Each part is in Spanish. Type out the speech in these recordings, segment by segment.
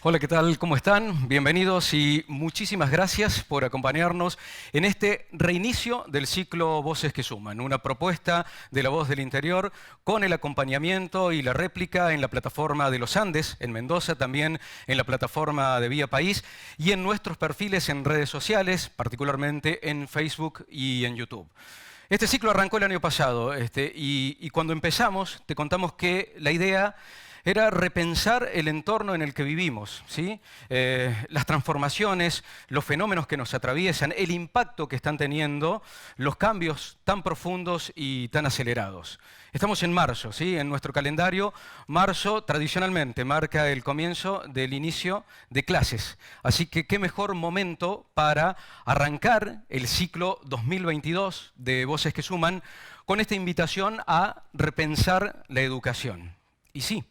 Hola, ¿qué tal? ¿Cómo están? Bienvenidos y muchísimas gracias por acompañarnos en este reinicio del ciclo Voces que Suman, una propuesta de La Voz del Interior con el acompañamiento y la réplica en la plataforma de Los Andes, en Mendoza, también en la plataforma de Vía País y en nuestros perfiles en redes sociales, particularmente en Facebook y en YouTube. Este ciclo arrancó el año pasado y cuando empezamos te contamos que la idea era repensar el entorno en el que vivimos, ¿sí? Las transformaciones, los fenómenos que nos atraviesan, el impacto que están teniendo los cambios tan profundos y tan acelerados. Estamos en marzo, ¿sí? En nuestro calendario, marzo tradicionalmente marca el comienzo del inicio de clases. Así que qué mejor momento para arrancar el ciclo 2022 de Voces que Suman con esta invitación a repensar la educación. Y sí,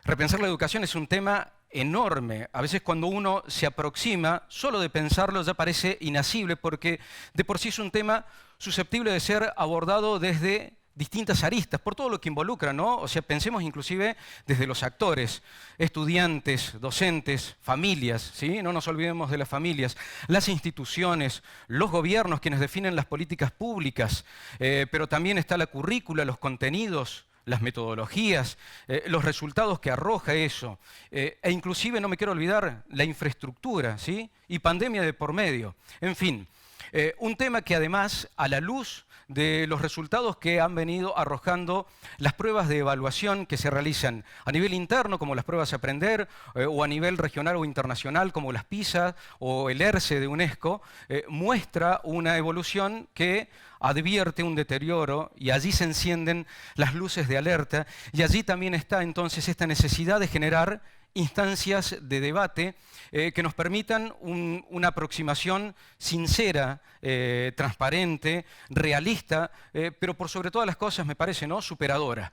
repensar la educación es un tema enorme. A veces cuando uno se aproxima, solo de pensarlo ya parece inasible porque de por sí es un tema susceptible de ser abordado desde distintas aristas, por todo lo que involucra, ¿no? O sea, pensemos inclusive desde los actores, estudiantes, docentes, familias, ¿sí? No nos olvidemos de las familias, las instituciones, los gobiernos quienes definen las políticas públicas, pero también está la currícula, los contenidos, las metodologías, los resultados que arroja eso, e inclusive, no me quiero olvidar, la infraestructura, ¿sí? Y pandemia de por medio. En fin, un tema que además, a la luz de los resultados que han venido arrojando las pruebas de evaluación que se realizan a nivel interno, como las pruebas Aprender, o a nivel regional o internacional, como las PISA o el ERCE de UNESCO, muestra una evolución que advierte un deterioro y allí se encienden las luces de alerta y allí también está entonces esta necesidad de generar instancias de debate que nos permitan una aproximación sincera, transparente, realista, pero por sobre todas las cosas, me parece, ¿no?, superadora.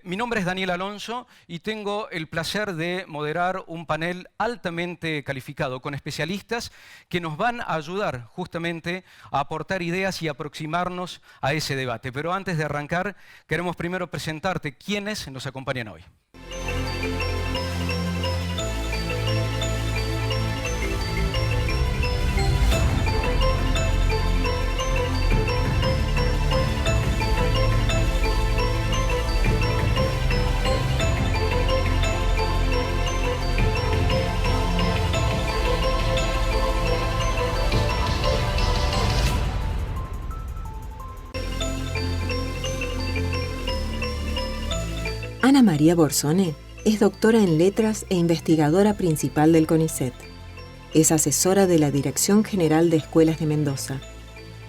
Mi nombre es Daniel Alonso y tengo el placer de moderar un panel altamente calificado con especialistas que nos van a ayudar justamente a aportar ideas y aproximarnos a ese debate. Pero antes de arrancar, queremos primero presentarte quiénes nos acompañan hoy. Ana María Borsone es doctora en Letras e investigadora principal del CONICET. Es asesora de la Dirección General de Escuelas de Mendoza.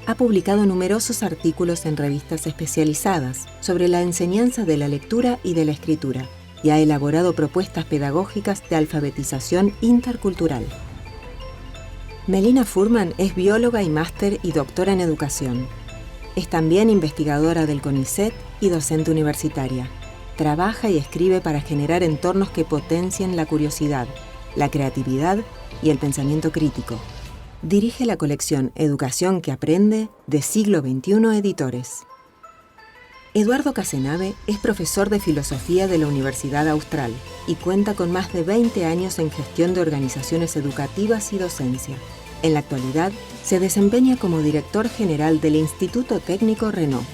Ha publicado numerosos artículos en revistas especializadas sobre la enseñanza de la lectura y de la escritura y ha elaborado propuestas pedagógicas de alfabetización intercultural. Melina Furman es bióloga y máster y doctora en educación. Es también investigadora del CONICET y docente universitaria. Trabaja y escribe para generar entornos que potencien la curiosidad, la creatividad y el pensamiento crítico. Dirige la colección Educación que Aprende de Siglo XXI Editores. Eduardo Casenave es profesor de Filosofía de la Universidad Austral y cuenta con más de 20 años en gestión de organizaciones educativas y docencia. En la actualidad, se desempeña como director general del Instituto Técnico Renault.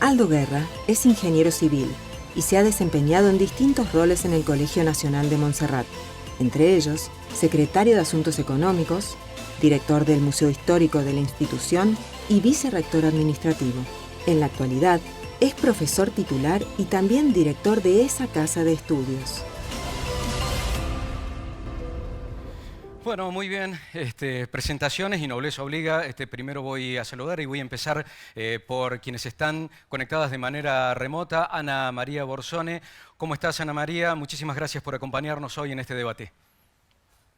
Aldo Guerra es ingeniero civil y se ha desempeñado en distintos roles en el Colegio Nacional de Montserrat, entre ellos, secretario de Asuntos Económicos, director del Museo Histórico de la institución y vicerrector administrativo. En la actualidad, es profesor titular y también director de esa casa de estudios. Bueno, muy bien, presentaciones y nobleza obliga. Primero voy a saludar y voy a empezar por quienes están conectadas de manera remota. Ana María Borsone, ¿cómo estás, Ana María? Muchísimas gracias por acompañarnos hoy en este debate.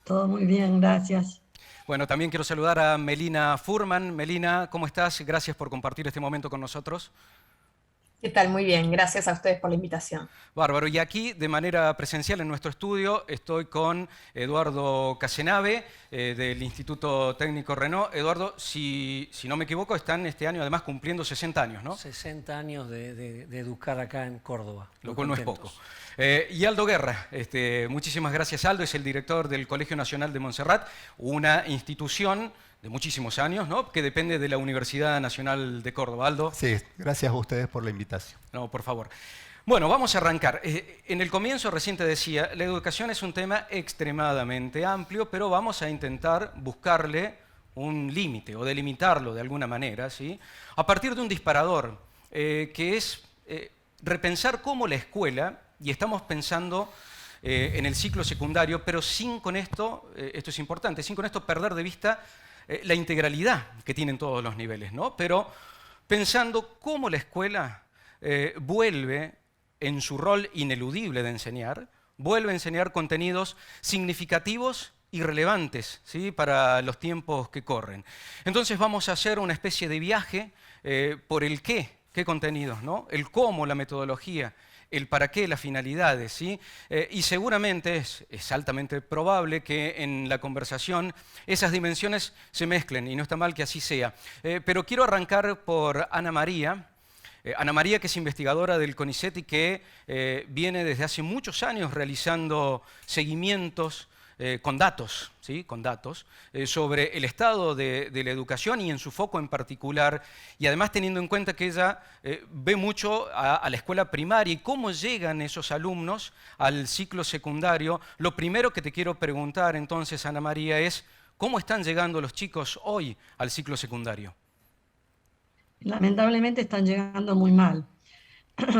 Todo muy bien, gracias. Bueno, también quiero saludar a Melina Furman. Melina, ¿cómo estás? Gracias por compartir este momento con nosotros. ¿Qué tal? Muy bien, gracias a ustedes por la invitación. Bárbaro. Y aquí, de manera presencial en nuestro estudio, estoy con Eduardo Casenave, del Instituto Técnico Renault. Eduardo, si no me equivoco, están este año además cumpliendo 60 años, ¿no? 60 años de educar acá en Córdoba. Lo Muy cual no es contentos. poco. Y Aldo Guerra, muchísimas gracias, Aldo, es el director del Colegio Nacional de Montserrat, una institución de muchísimos años, ¿no?, que depende de la Universidad Nacional de Córdoba. Aldo. Sí, gracias a ustedes por la invitación. No, por favor. Bueno, vamos a arrancar. En el comienzo recién te decía, la educación es un tema extremadamente amplio, pero vamos a intentar buscarle un límite o delimitarlo de alguna manera, ¿sí?, a partir de un disparador, que es repensar cómo la escuela, y estamos pensando en el ciclo secundario, pero sin con esto, esto es importante, sin con esto perder de vista la integralidad que tienen todos los niveles, ¿no? Pero pensando cómo la escuela vuelve en su rol ineludible de enseñar, vuelve a enseñar contenidos significativos y relevantes, ¿sí?, para los tiempos que corren. Entonces vamos a hacer una especie de viaje por el qué contenidos, ¿no?, el cómo, la metodología, el para qué, las finalidades, ¿sí? Y seguramente es altamente probable que en la conversación esas dimensiones se mezclen, y no está mal que así sea. Pero quiero arrancar por Ana María. Ana María, que es investigadora del CONICET y que viene desde hace muchos años realizando seguimientos con datos, ¿sí?, con datos sobre el estado de la educación y en su foco en particular, y además teniendo en cuenta que ella ve mucho a la escuela primaria y cómo llegan esos alumnos al ciclo secundario. Lo primero que te quiero preguntar entonces, Ana María, es ¿cómo están llegando los chicos hoy al ciclo secundario? Lamentablemente están llegando muy mal,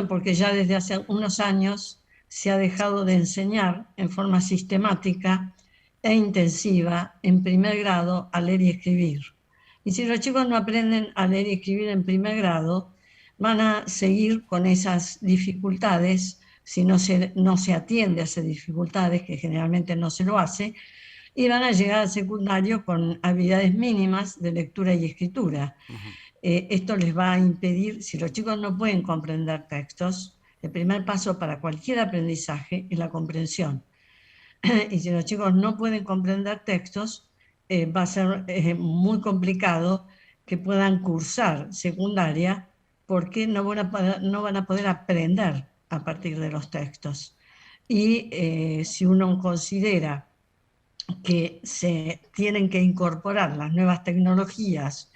porque ya desde hace unos años se ha dejado de enseñar en forma sistemática e intensiva en primer grado a leer y escribir. Y si los chicos no aprenden a leer y escribir en primer grado, van a seguir con esas dificultades si no se atiende a esas dificultades, que generalmente no se lo hace, y van a llegar al secundario con habilidades mínimas de lectura y escritura. Esto les va a impedir, si los chicos no pueden comprender textos, el primer paso para cualquier aprendizaje es la comprensión. Y si los chicos no pueden comprender textos, va a ser muy complicado que puedan cursar secundaria, porque no van a poder aprender a partir de los textos. Y si uno considera que se tienen que incorporar las nuevas tecnologías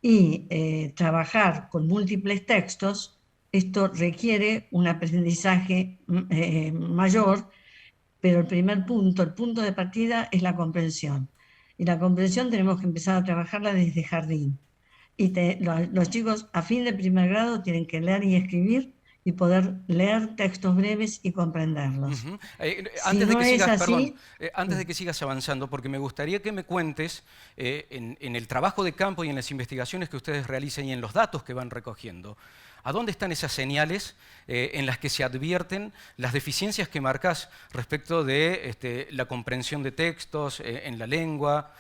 y trabajar con múltiples textos, esto requiere un aprendizaje mayor, pero el punto de partida es la comprensión. Y la comprensión tenemos que empezar a trabajarla desde jardín. Y los chicos a fin de primer grado tienen que leer y escribir y poder leer textos breves y comprenderlos. Antes de que sigas avanzando, porque me gustaría que me cuentes en el trabajo de campo y en las investigaciones que ustedes realizan y en los datos que van recogiendo, ¿a dónde están esas señales en las que se advierten las deficiencias que marcas respecto de la comprensión de textos, en la lengua?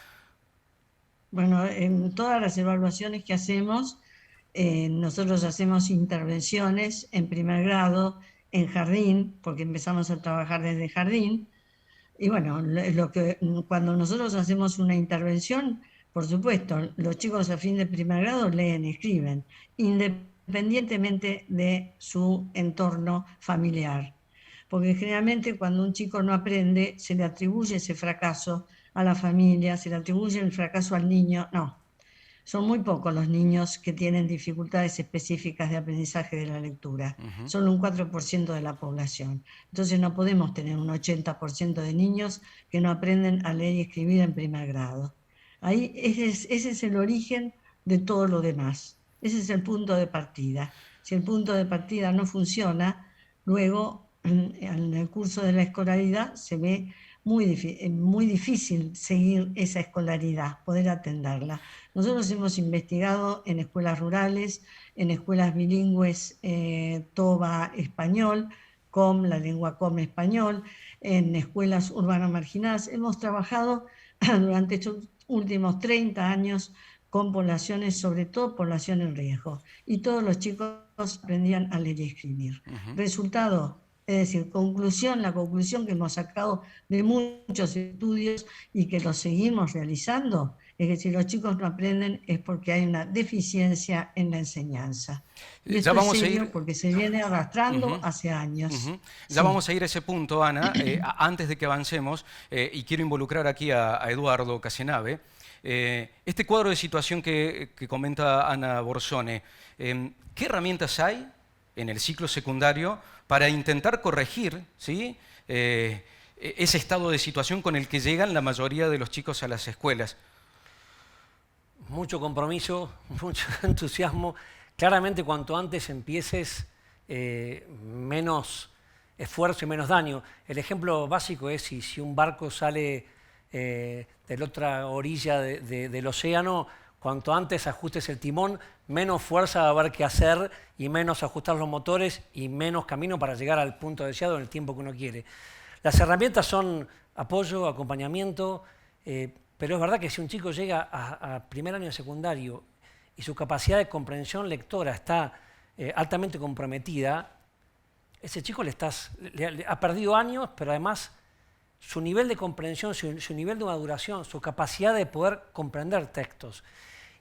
Bueno, en todas las evaluaciones que hacemos, nosotros hacemos intervenciones en primer grado, en jardín, porque empezamos a trabajar desde jardín. Y bueno, cuando nosotros hacemos una intervención, por supuesto, los chicos a fin de primer grado leen y escriben, independientemente de su entorno familiar. Porque generalmente cuando un chico no aprende, se le atribuye ese fracaso a la familia, se le atribuye el fracaso al niño. No, son muy pocos los niños que tienen dificultades específicas de aprendizaje de la lectura. Solo un 4% de la población. Entonces no podemos tener un 80% de niños que no aprenden a leer y escribir en primer grado. Ahí ese es el origen de todo lo demás. Ese es el punto de partida. Si el punto de partida no funciona, luego en el curso de la escolaridad se ve muy difícil seguir esa escolaridad, poder atenderla. Nosotros hemos investigado en escuelas rurales, en escuelas bilingües toba-español, la lengua com-español, en escuelas urbanas marginadas. Hemos trabajado durante estos últimos 30 años con poblaciones, sobre todo población en riesgo. Y todos los chicos aprendían a leer y escribir. Resultado, es decir, la conclusión que hemos sacado de muchos estudios y que los seguimos realizando, es que si los chicos no aprenden es porque hay una deficiencia en la enseñanza. Y esto es serio porque se viene arrastrando hace años. Ya vamos a ir a ese punto, Ana. Antes de que avancemos, y quiero involucrar aquí a Eduardo Casenave, este cuadro de situación que comenta Ana Borsone, ¿qué herramientas hay en el ciclo secundario para intentar corregir, ¿sí?, ese estado de situación con el que llegan la mayoría de los chicos a las escuelas? Mucho compromiso, mucho entusiasmo. Claramente, cuanto antes empieces, menos esfuerzo y menos daño. El ejemplo básico es si un barco sale de la otra orilla del océano, cuanto antes ajustes el timón, menos fuerza va a haber que hacer y menos ajustar los motores y menos camino para llegar al punto deseado en el tiempo que uno quiere. Las herramientas son apoyo, acompañamiento, pero es verdad que si un chico llega a primer año de secundario y su capacidad de comprensión lectora está altamente comprometida, ese chico ha perdido años, pero además su nivel de comprensión, su nivel de maduración, su capacidad de poder comprender textos.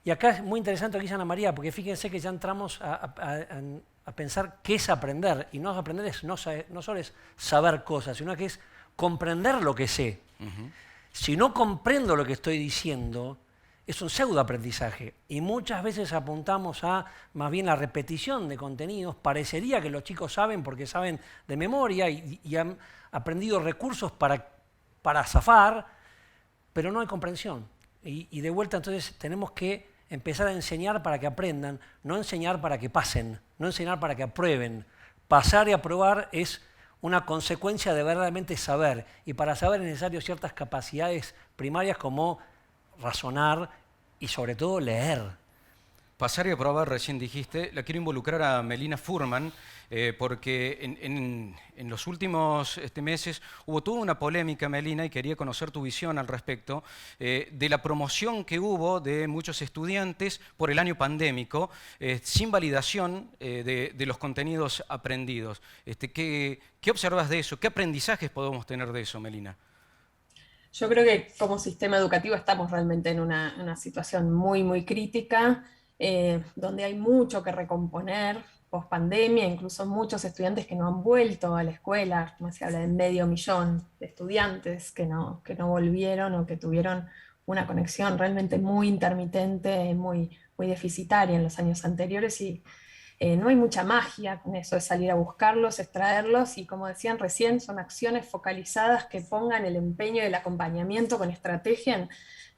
Y acá es muy interesante lo que dice Ana María, porque fíjense que ya entramos a pensar qué es aprender. Y no aprender no solo es saber cosas, sino que es comprender lo que sé. Si no comprendo lo que estoy diciendo, es un pseudoaprendizaje. Y muchas veces apuntamos a más bien la repetición de contenidos. Parecería que los chicos saben porque saben de memoria y han aprendido recursos para zafar, pero no hay comprensión. Y de vuelta entonces tenemos que empezar a enseñar para que aprendan, no enseñar para que pasen, no enseñar para que aprueben. Pasar y aprobar es una consecuencia de verdaderamente saber. Y para saber es necesario ciertas capacidades primarias como razonar y sobre todo leer. Pasar y aprobar, recién dijiste, la quiero involucrar a Melina Furman, porque en los últimos meses hubo toda una polémica, Melina, y quería conocer tu visión al respecto, de la promoción que hubo de muchos estudiantes por el año pandémico, sin validación de los contenidos aprendidos. ¿Qué observas de eso? ¿Qué aprendizajes podemos tener de eso, Melina? Yo creo que como sistema educativo estamos realmente en una situación muy, muy crítica, donde hay mucho que recomponer post pandemia, incluso muchos estudiantes que no han vuelto a la escuela, como se habla de 500.000 de estudiantes que no volvieron o que tuvieron una conexión realmente muy intermitente, muy, muy deficitaria en los años anteriores, y no hay mucha magia con eso de salir a buscarlos, extraerlos, y como decían recién, son acciones focalizadas que pongan el empeño y el acompañamiento con estrategia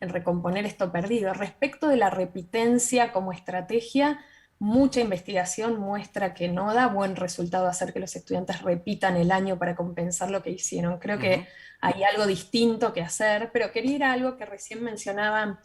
en recomponer esto perdido. Respecto de la repitencia como estrategia, mucha investigación muestra que no da buen resultado hacer que los estudiantes repitan el año para compensar lo que hicieron. Creo que hay algo distinto que hacer, pero quería ir a algo que recién mencionaban,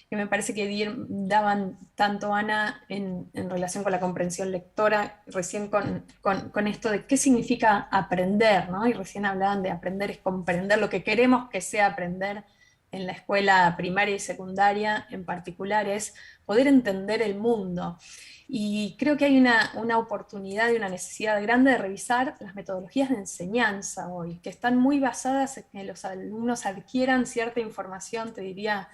que me parece que daban tanto Ana en relación con la comprensión lectora, recién con esto de qué significa aprender, ¿no? Y recién hablaban de aprender es comprender lo que queremos que sea aprender en la escuela primaria y secundaria en particular, es poder entender el mundo. Y creo que hay una oportunidad y una necesidad grande de revisar las metodologías de enseñanza hoy, que están muy basadas en que los alumnos adquieran cierta información, te diría,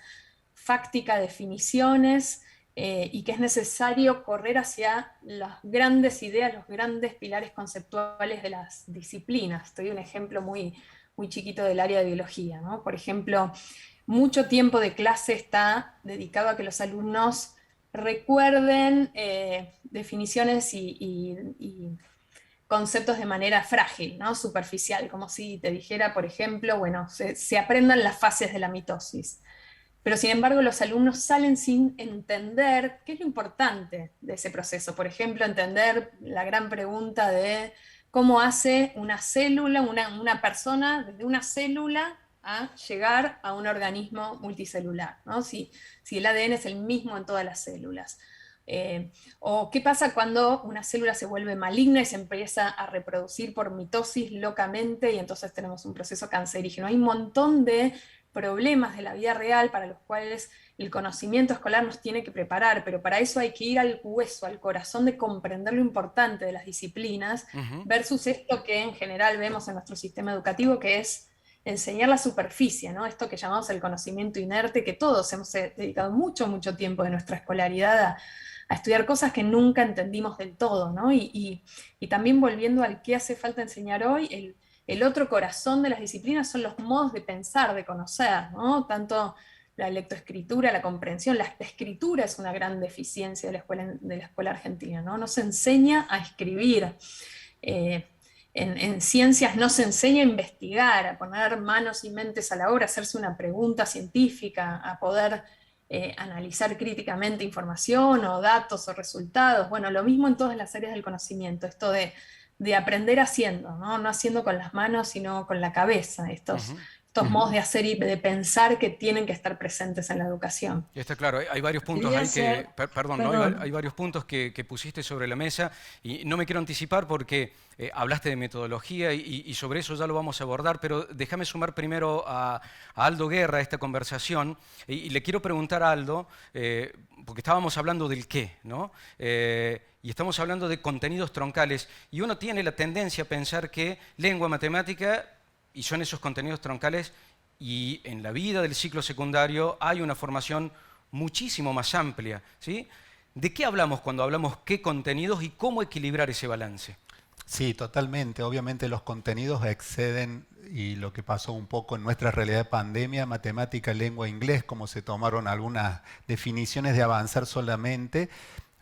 fáctica, definiciones, y que es necesario correr hacia las grandes ideas, los grandes pilares conceptuales de las disciplinas. Te doy un ejemplo muy, muy chiquito del área de biología, ¿no? Por ejemplo, mucho tiempo de clase está dedicado a que los alumnos recuerden definiciones y conceptos de manera frágil, ¿no? Superficial, como si te dijera, por ejemplo, bueno, se aprendan las fases de la mitosis. Pero sin embargo los alumnos salen sin entender qué es lo importante de ese proceso. Por ejemplo, entender la gran pregunta de cómo hace una célula, una persona, desde una célula a llegar a un organismo multicelular, ¿no? Si el ADN es el mismo en todas las células. O qué pasa cuando una célula se vuelve maligna y se empieza a reproducir por mitosis locamente y entonces tenemos un proceso cancerígeno. Hay un montón de problemas de la vida real para los cuales el conocimiento escolar nos tiene que preparar, pero para eso hay que ir al hueso, al corazón de comprender lo importante de las disciplinas, versus esto que en general vemos en nuestro sistema educativo, que es enseñar la superficie, ¿no? Esto que llamamos el conocimiento inerte, que todos hemos dedicado mucho, mucho tiempo de nuestra escolaridad a estudiar cosas que nunca entendimos del todo, ¿no? Y también volviendo al qué hace falta enseñar hoy, el otro corazón de las disciplinas son los modos de pensar, de conocer, ¿no? Tanto la lectoescritura, la comprensión, la escritura es una gran deficiencia de la escuela argentina, ¿no? No se enseña a escribir. En ciencias no se enseña a investigar, a poner manos y mentes a la obra, a hacerse una pregunta científica, a poder analizar críticamente información o datos o resultados. Bueno, lo mismo en todas las áreas del conocimiento, esto de aprender haciendo, ¿no? No haciendo con las manos, sino con la cabeza, estos modos de hacer y de pensar que tienen que estar presentes en la educación. Está claro, hay varios puntos ahí que, perdón. ¿No? Hay varios puntos que pusiste sobre la mesa y no me quiero anticipar porque hablaste de metodología y sobre eso ya lo vamos a abordar, pero déjame sumar primero a Aldo Guerra a esta conversación y le quiero preguntar a Aldo, porque estábamos hablando del qué, ¿no? Y estamos hablando de contenidos troncales y uno tiene la tendencia a pensar que lengua, matemática, y son esos contenidos troncales, y en la vida del ciclo secundario hay una formación muchísimo más amplia, ¿sí? ¿De qué hablamos cuando hablamos qué contenidos y cómo equilibrar ese balance? Sí, totalmente. Obviamente los contenidos exceden, y lo que pasó un poco en nuestra realidad de pandemia, matemática, lengua, inglés, como se tomaron algunas definiciones de avanzar solamente.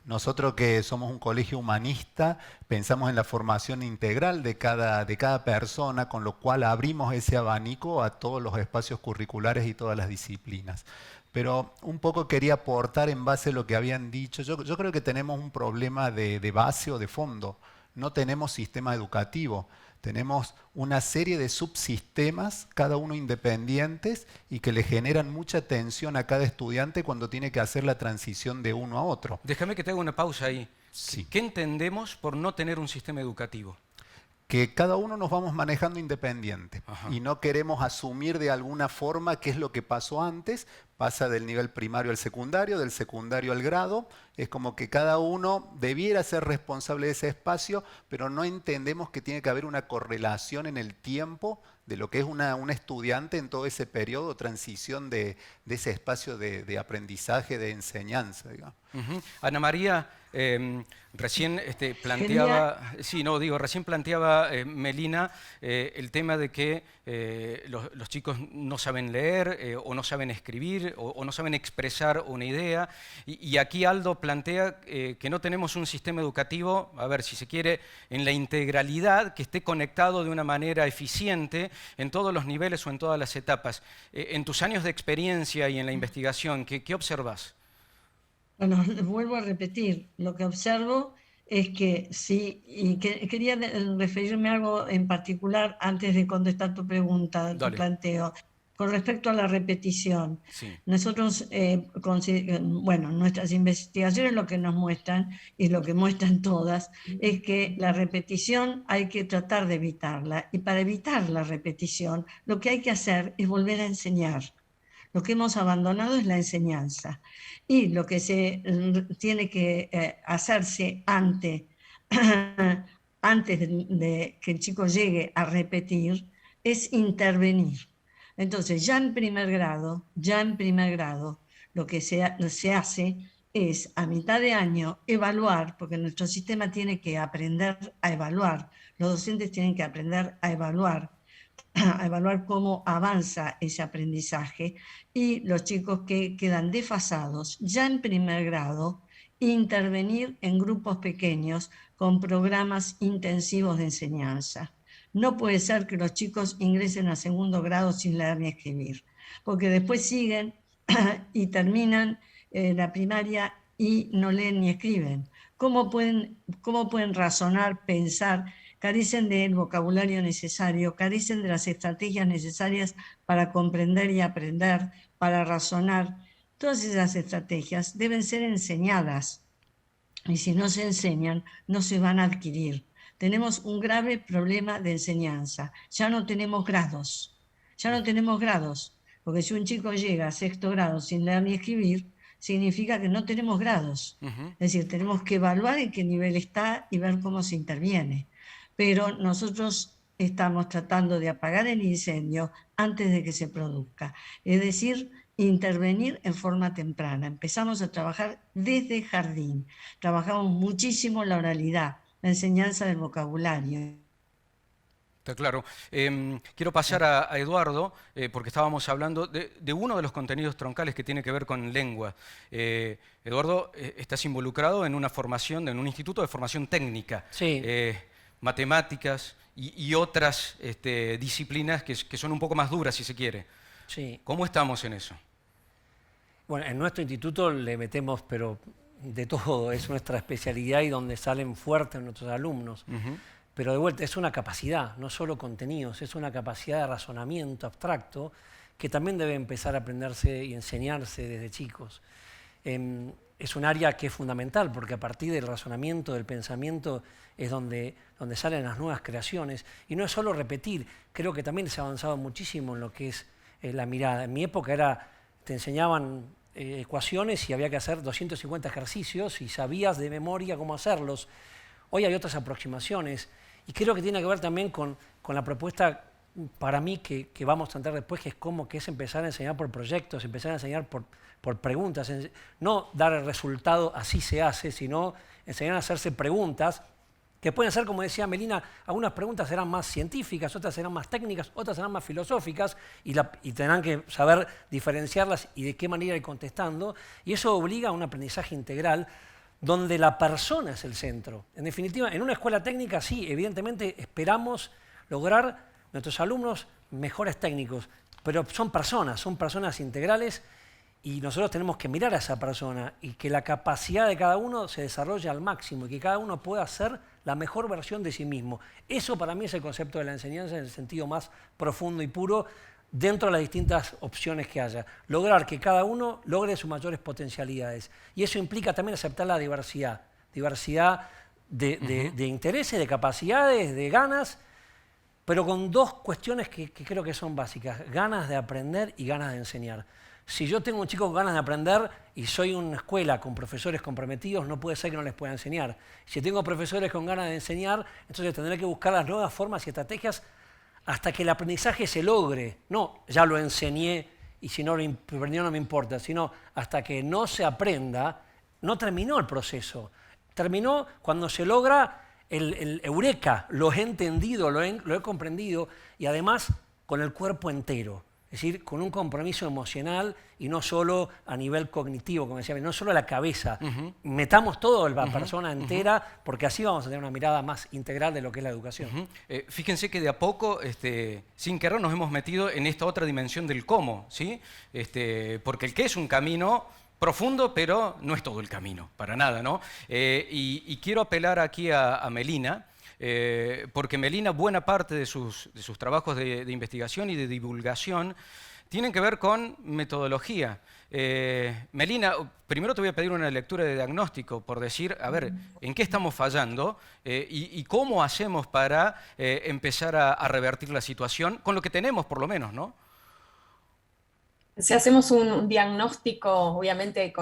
Nosotros que somos un colegio humanista, pensamos en la formación integral de cada persona, con lo cual abrimos ese abanico a todos los espacios curriculares y todas las disciplinas. Pero un poco quería aportar en base a lo que habían dicho. Yo creo que tenemos un problema de base o de fondo. No tenemos sistema educativo. Tenemos una serie de subsistemas, cada uno independientes, y que le generan mucha tensión a cada estudiante cuando tiene que hacer la transición de uno a otro. Déjame que te haga una pausa ahí. Sí. ¿Qué entendemos por no tener un sistema educativo? Que cada uno nos vamos manejando independiente. Ajá. Y no queremos asumir de alguna forma qué es lo que pasó antes. Pasa del nivel primario al secundario, del secundario al grado. Es como que cada uno debiera ser responsable de ese espacio, pero no entendemos que tiene que haber una correlación en el tiempo de lo que es una estudiante en todo ese periodo de transición de ese espacio de aprendizaje, de enseñanza, digamos. Ana María, recién planteaba, recién planteaba Melina el tema de que los chicos no saben leer o no saben escribir o no saben expresar una idea. Y aquí Aldo plantea que no tenemos un sistema educativo, a ver, si se quiere, en la integralidad, que esté conectado de una manera eficiente en todos los niveles o en todas las etapas. En tus años de experiencia y en la investigación, ¿qué observas? Bueno, vuelvo a repetir, lo que observo es que sí, y quería referirme a algo en particular antes de contestar tu pregunta, tu planteo. Con respecto a la repetición, sí. Nosotros, nuestras investigaciones lo que nos muestran, y lo que muestran todas, es que la repetición hay que tratar de evitarla, y para evitar la repetición, lo que hay que hacer es volver a enseñar. Lo que hemos abandonado es la enseñanza. Y lo que se tiene que hacerse antes de que el chico llegue a repetir es intervenir. Entonces, ya en primer grado, lo que se hace es a mitad de año evaluar, porque nuestro sistema tiene que aprender a evaluar, los docentes tienen que aprender a evaluar cómo avanza ese aprendizaje, y los chicos que quedan desfasados ya en primer grado, intervenir en grupos pequeños con programas intensivos de enseñanza. No puede ser que los chicos ingresen a segundo grado sin leer ni escribir, porque después siguen y terminan la primaria y no leen ni escriben. ¿Cómo pueden razonar, pensar? Carecen del vocabulario necesario, carecen de las estrategias necesarias para comprender y aprender, para razonar. Todas esas estrategias deben ser enseñadas, y si no se enseñan, no se van a adquirir. Tenemos un grave problema de enseñanza. Ya no tenemos grados. Porque si un chico llega a sexto grado sin leer ni escribir, significa que no tenemos grados. Es decir, tenemos que evaluar en qué nivel está y ver cómo se interviene. Pero nosotros estamos tratando de apagar el incendio antes de que se produzca. Es decir, intervenir en forma temprana. Empezamos a trabajar desde jardín. Trabajamos muchísimo la oralidad, la enseñanza del vocabulario. Está claro. Quiero pasar a Eduardo, porque estábamos hablando de uno de los contenidos troncales que tiene que ver con lengua. Eduardo, estás involucrado en una formación, en un instituto de formación técnica. Sí. Matemáticas y otras disciplinas que son un poco más duras, si se quiere. Sí. ¿Cómo estamos en eso? Bueno, en nuestro instituto le metemos, pero de todo, es nuestra especialidad y donde salen fuertes nuestros alumnos. Pero de vuelta, es una capacidad, no solo contenidos, es una capacidad de razonamiento abstracto que también debe empezar a aprenderse y enseñarse desde chicos. Es un área que es fundamental porque a partir del razonamiento, del pensamiento, es donde salen las nuevas creaciones. Y no es solo repetir, creo que también se ha avanzado muchísimo en lo que es la mirada. En mi época te enseñaban ecuaciones y había que hacer 250 ejercicios y sabías de memoria cómo hacerlos. Hoy hay otras aproximaciones y creo que tiene que ver también con la propuesta para mí que vamos a entrar después, que es empezar a enseñar por proyectos, empezar a enseñar por preguntas. No dar el resultado así se hace, sino enseñar a hacerse preguntas que pueden ser, como decía Melina, algunas preguntas serán más científicas, otras serán más técnicas, otras serán más filosóficas y tendrán que saber diferenciarlas y de qué manera ir contestando. Y eso obliga a un aprendizaje integral donde la persona es el centro. En definitiva, en una escuela técnica sí, evidentemente esperamos lograr nuestros alumnos mejores técnicos, pero son personas integrales y nosotros tenemos que mirar a esa persona y que la capacidad de cada uno se desarrolle al máximo y que cada uno pueda ser la mejor versión de sí mismo. Eso para mí es el concepto de la enseñanza en el sentido más profundo y puro dentro de las distintas opciones que haya. Lograr que cada uno logre sus mayores potencialidades. Y eso implica también aceptar la diversidad. Diversidad de intereses, de capacidades, de ganas, pero con dos cuestiones que creo que son básicas. Ganas de aprender y ganas de enseñar. Si yo tengo un chico con ganas de aprender y soy una escuela con profesores comprometidos, no puede ser que no les pueda enseñar. Si tengo profesores con ganas de enseñar, entonces tendré que buscar las nuevas formas y estrategias hasta que el aprendizaje se logre. No, ya lo enseñé y si no lo aprendió no me importa, sino hasta que no se aprenda, no terminó el proceso. Terminó cuando se logra el eureka, lo he entendido, lo he comprendido y además con el cuerpo entero. Es decir, con un compromiso emocional y no solo a nivel cognitivo, como decía, no solo la cabeza. Metamos todo la persona entera, porque así vamos a tener una mirada más integral de lo que es la educación. Fíjense que de a poco, sin querer, nos hemos metido en esta otra dimensión del cómo, ¿sí? Porque el qué es un camino profundo, pero no es todo el camino, para nada, ¿no? Y quiero apelar aquí a Melina, porque Melina, buena parte de sus trabajos de investigación y de divulgación tienen que ver con metodología. Melina, primero te voy a pedir una lectura de diagnóstico por decir, a ver, ¿en qué estamos fallando y cómo hacemos para empezar a revertir la situación con lo que tenemos, por lo menos, ¿no? Si hacemos un diagnóstico, obviamente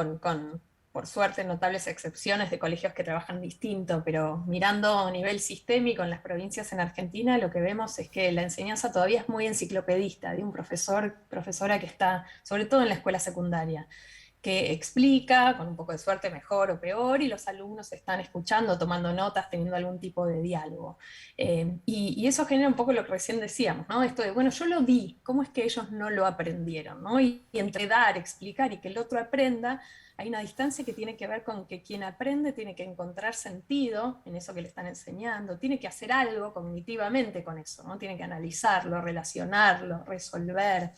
por suerte, notables excepciones de colegios que trabajan distinto, pero mirando a nivel sistémico en las provincias en Argentina, lo que vemos es que la enseñanza todavía es muy enciclopedista, de un profesora que está, sobre todo en la escuela secundaria, que explica, con un poco de suerte, mejor o peor, y los alumnos están escuchando, tomando notas, teniendo algún tipo de diálogo. Y eso genera un poco lo que recién decíamos, ¿no? Esto de, bueno, yo lo di, ¿cómo es que ellos no lo aprendieron? ¿No? Y entre dar, explicar y que el otro aprenda, hay una distancia que tiene que ver con que quien aprende tiene que encontrar sentido en eso que le están enseñando, tiene que hacer algo cognitivamente con eso, ¿no? Tiene que analizarlo, relacionarlo, resolver.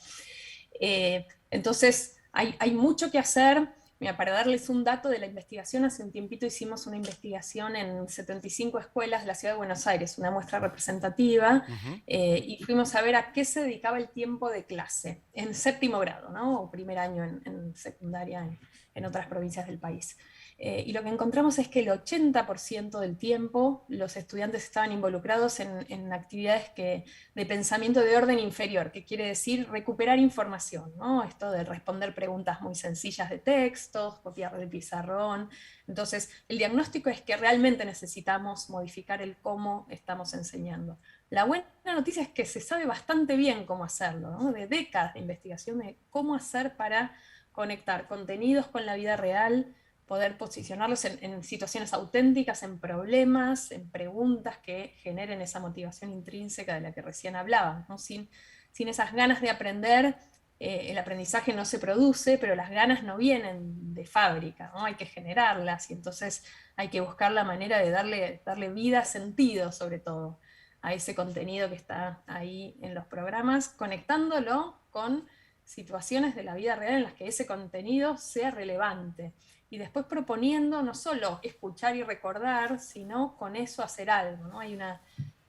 Entonces, hay mucho que hacer. Mira, para darles un dato de la investigación, hace un tiempito hicimos una investigación en 75 escuelas de la Ciudad de Buenos Aires, una muestra representativa, y fuimos a ver a qué se dedicaba el tiempo de clase en séptimo grado, ¿no? O primer año en secundaria en otras provincias del país. Y lo que encontramos es que el 80% del tiempo los estudiantes estaban involucrados en actividades de pensamiento de orden inferior, que quiere decir recuperar información, ¿no? Esto de responder preguntas muy sencillas de textos, copiar del pizarrón. Entonces, el diagnóstico es que realmente necesitamos modificar el cómo estamos enseñando. La buena noticia es que se sabe bastante bien cómo hacerlo, ¿no? De décadas de investigación de cómo hacer para conectar contenidos con la vida real, poder posicionarlos en situaciones auténticas, en problemas, en preguntas que generen esa motivación intrínseca de la que recién hablaba, ¿no? Sin esas ganas de aprender, el aprendizaje no se produce, pero las ganas no vienen de fábrica, ¿no? Hay que generarlas, y entonces hay que buscar la manera de darle vida, sentido sobre todo, a ese contenido que está ahí en los programas, conectándolo con situaciones de la vida real en las que ese contenido sea relevante. Y después proponiendo no solo escuchar y recordar, sino con eso hacer algo, ¿no? Hay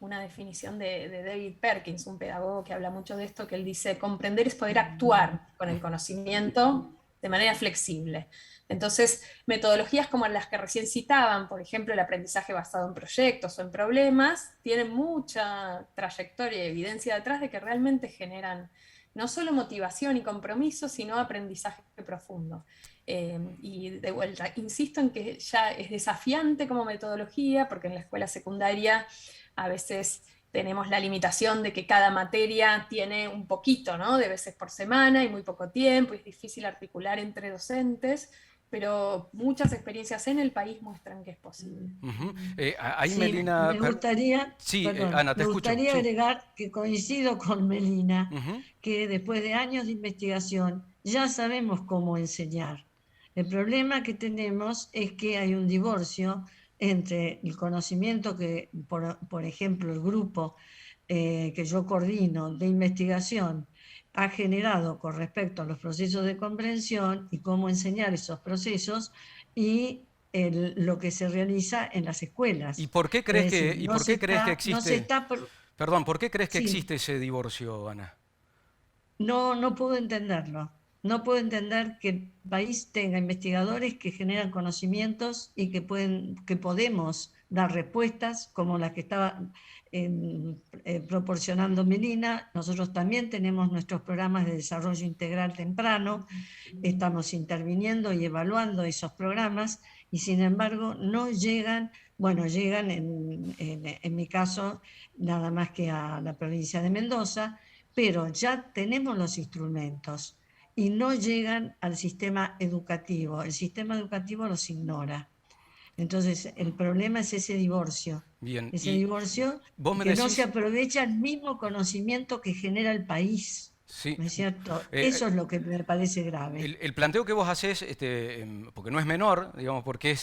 una definición de David Perkins, un pedagogo que habla mucho de esto, que él dice, comprender es poder actuar con el conocimiento de manera flexible. Entonces, metodologías como las que recién citaban, por ejemplo, el aprendizaje basado en proyectos o en problemas, tienen mucha trayectoria y evidencia detrás de que realmente generan no solo motivación y compromiso, sino aprendizaje profundo. Y de vuelta, insisto en que ya es desafiante como metodología, porque en la escuela secundaria a veces tenemos la limitación de que cada materia tiene un poquito, ¿no? De veces por semana y muy poco tiempo, y es difícil articular entre docentes, pero muchas experiencias en el país muestran que es posible. Ahí Sí, Melina... me gustaría, Sí, perdón, Ana, te me escucho. gustaría Sí. agregar que coincido con Melina, que después de años de investigación ya sabemos cómo enseñar. El problema que tenemos es que hay un divorcio entre el conocimiento que, por ejemplo, el grupo que yo coordino de investigación ha generado con respecto a los procesos de comprensión y cómo enseñar esos procesos y lo que se realiza en las escuelas. ¿Y por qué crees Es decir, ¿por qué crees que existe? Perdón, ¿por qué crees que sí, existe ese divorcio, Ana? no puedo entenderlo. No puedo entender que el país tenga investigadores que generan conocimientos y que podemos dar respuestas como las que estaba proporcionando Melina. Nosotros también tenemos nuestros programas de desarrollo integral temprano, estamos interviniendo y evaluando esos programas y sin embargo no llegan, bueno, llegan en mi caso nada más que a la provincia de Mendoza, pero ya tenemos los instrumentos y no llegan al sistema educativo. El sistema educativo los ignora. Entonces, el problema es ese divorcio. Bien, Ese y divorcio vos me que decís... no se aprovecha el mismo conocimiento que genera el país. Sí. ¿No es cierto? Eso es lo que me parece grave. El planteo que vos haces, porque no es menor, digamos, porque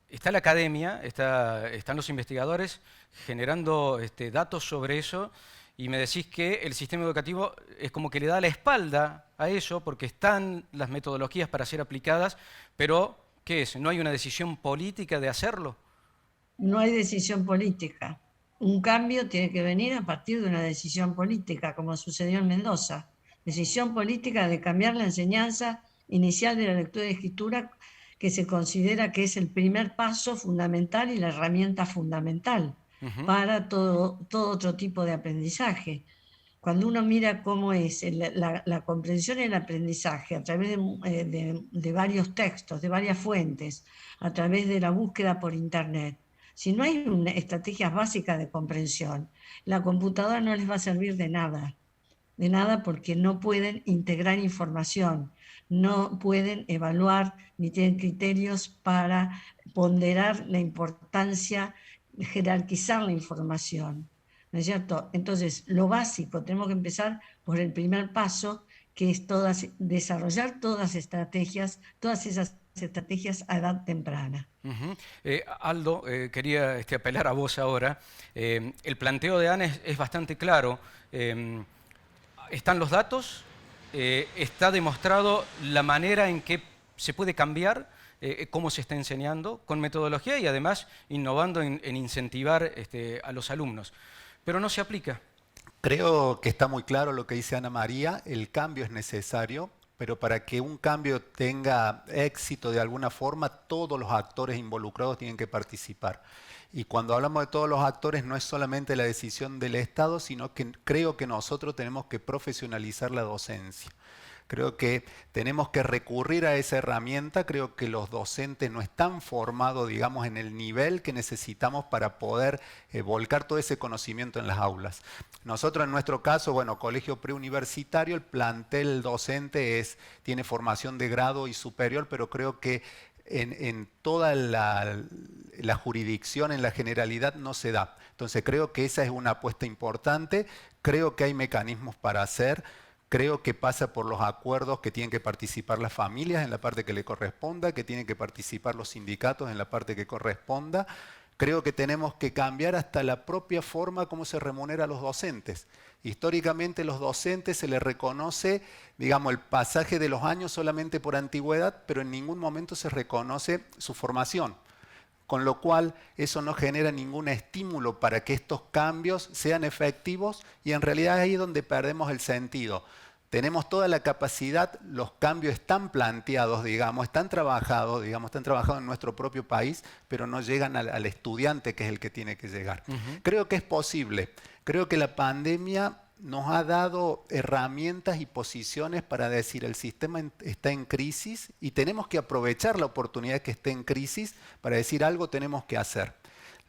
está la academia, están los investigadores generando datos sobre eso, y me decís que el sistema educativo es como que le da la espalda a eso, porque están las metodologías para ser aplicadas, pero ¿qué es? ¿No hay una decisión política de hacerlo? No hay decisión política. Un cambio tiene que venir a partir de una decisión política, como sucedió en Mendoza. Decisión política de cambiar la enseñanza inicial de la lectura y escritura, que se considera que es el primer paso fundamental y la herramienta fundamental para todo otro tipo de aprendizaje. Cuando uno mira cómo es la comprensión y el aprendizaje a través de varios textos, de varias fuentes, a través de la búsqueda por Internet, si no hay estrategias básicas de comprensión, la computadora no les va a servir de nada porque no pueden integrar información, no pueden evaluar ni tienen criterios para ponderar la importancia, jerarquizar la información. ¿No es cierto? Entonces, lo básico, tenemos que empezar por el primer paso, que es desarrollar todas esas estrategias a edad temprana. Aldo, quería apelar a vos ahora. El planteo de Ana es bastante claro. Están los datos, está demostrado la manera en que se puede cambiar, cómo se está enseñando con metodología y además innovando en incentivar a los alumnos. Pero no se aplica. Creo que está muy claro lo que dice Ana María, el cambio es necesario, pero para que un cambio tenga éxito de alguna forma, todos los actores involucrados tienen que participar. Y cuando hablamos de todos los actores, no es solamente la decisión del Estado, sino que creo que nosotros tenemos que profesionalizar la docencia. Creo que tenemos que recurrir a esa herramienta. Creo que los docentes no están formados, digamos, en el nivel que necesitamos para poder volcar todo ese conocimiento en las aulas. Nosotros en nuestro caso, bueno, colegio preuniversitario, el plantel docente tiene formación de grado y superior, pero creo que en toda la jurisdicción, en la generalidad, no se da. Entonces creo que esa es una apuesta importante. Creo que hay mecanismos para hacer. Creo que pasa por los acuerdos que tienen que participar las familias en la parte que le corresponda, que tienen que participar los sindicatos en la parte que corresponda. Creo que tenemos que cambiar hasta la propia forma como se remunera a los docentes. Históricamente los docentes se les reconoce, digamos, el pasaje de los años solamente por antigüedad, pero en ningún momento se reconoce su formación. Con lo cual eso no genera ningún estímulo para que estos cambios sean efectivos y en realidad es ahí donde perdemos el sentido. Tenemos toda la capacidad, los cambios están planteados, digamos, están trabajados en nuestro propio país, pero no llegan al estudiante que es el que tiene que llegar. Creo que es posible. Creo que la pandemia nos ha dado herramientas y posiciones para decir el sistema está en crisis y tenemos que aprovechar la oportunidad que esté en crisis para decir algo tenemos que hacer.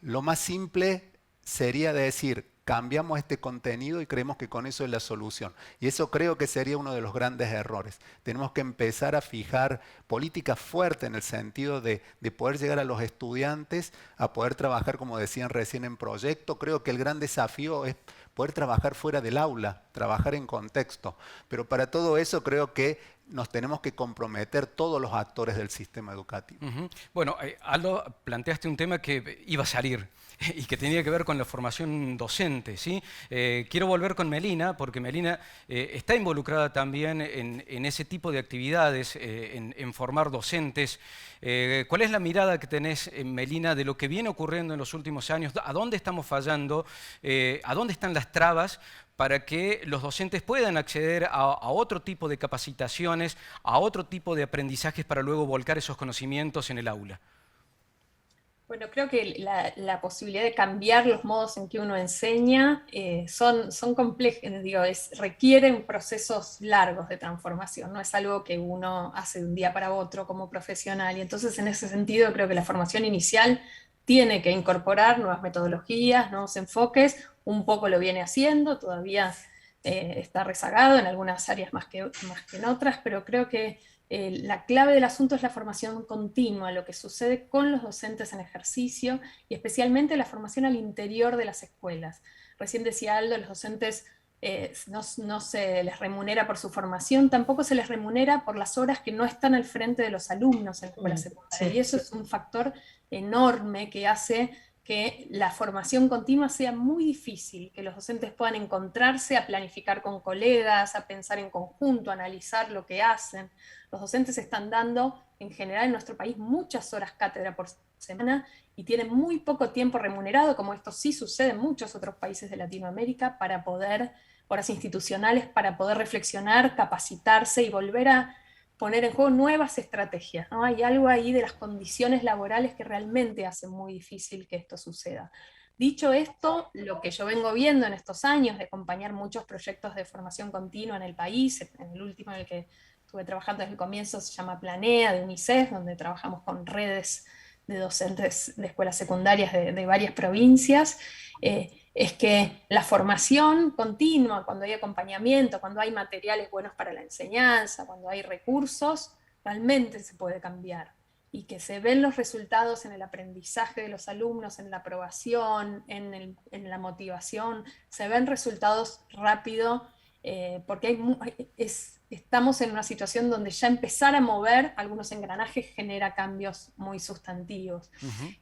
Lo más simple sería decir, cambiamos este contenido y creemos que con eso es la solución. Y eso creo que sería uno de los grandes errores. Tenemos que empezar a fijar políticas fuertes en el sentido de poder llegar a los estudiantes, a poder trabajar, como decían recién, en proyecto. Creo que el gran desafío es poder trabajar fuera del aula, trabajar en contexto. Pero para todo eso creo que nos tenemos que comprometer todos los actores del sistema educativo. Bueno, Aldo, planteaste un tema que iba a salir y que tenía que ver con la formación docente, ¿sí? Quiero volver con Melina, porque Melina está involucrada también en ese tipo de actividades, en formar docentes. ¿Cuál es la mirada que tenés, Melina, de lo que viene ocurriendo en los últimos años? ¿A dónde estamos fallando? ¿A dónde están las trabas para que los docentes puedan acceder a otro tipo de capacitaciones, a otro tipo de aprendizajes para luego volcar esos conocimientos en el aula? Bueno, creo que la posibilidad de cambiar los modos en que uno enseña son complejas, digo, requieren procesos largos de transformación, no es algo que uno hace de un día para otro como profesional, y entonces en ese sentido creo que la formación inicial tiene que incorporar nuevas metodologías, nuevos enfoques, un poco lo viene haciendo, todavía está rezagado en algunas áreas más que en otras, pero creo que la clave del asunto es la formación continua, lo que sucede con los docentes en ejercicio y especialmente la formación al interior de las escuelas. Recién decía Aldo, los docentes no se les remunera por su formación, tampoco se les remunera por las horas que no están al frente de los alumnos en la escuela secundaria. Y eso es un factor enorme que hace que la formación continua sea muy difícil, que los docentes puedan encontrarse a planificar con colegas, a pensar en conjunto, a analizar lo que hacen. Los docentes están dando, en general en nuestro país, muchas horas cátedra por semana y tienen muy poco tiempo remunerado, como esto sí sucede en muchos otros países de Latinoamérica, para poder, horas institucionales, para poder reflexionar, capacitarse y volver a poner en juego nuevas estrategias, ¿no? Hay algo ahí de las condiciones laborales que realmente hacen muy difícil que esto suceda. Dicho esto, lo que yo vengo viendo en estos años de acompañar muchos proyectos de formación continua en el país, en el último en el que estuve trabajando desde el comienzo se llama Planea, de UNICEF, donde trabajamos con redes de docentes de escuelas secundarias de varias provincias, es que la formación continua, cuando hay acompañamiento, cuando hay materiales buenos para la enseñanza, cuando hay recursos, realmente se puede cambiar. Y que se ven los resultados en el aprendizaje de los alumnos, en la aprobación, en la motivación, se ven resultados rápido, porque estamos en una situación donde ya empezar a mover algunos engranajes genera cambios muy sustantivos.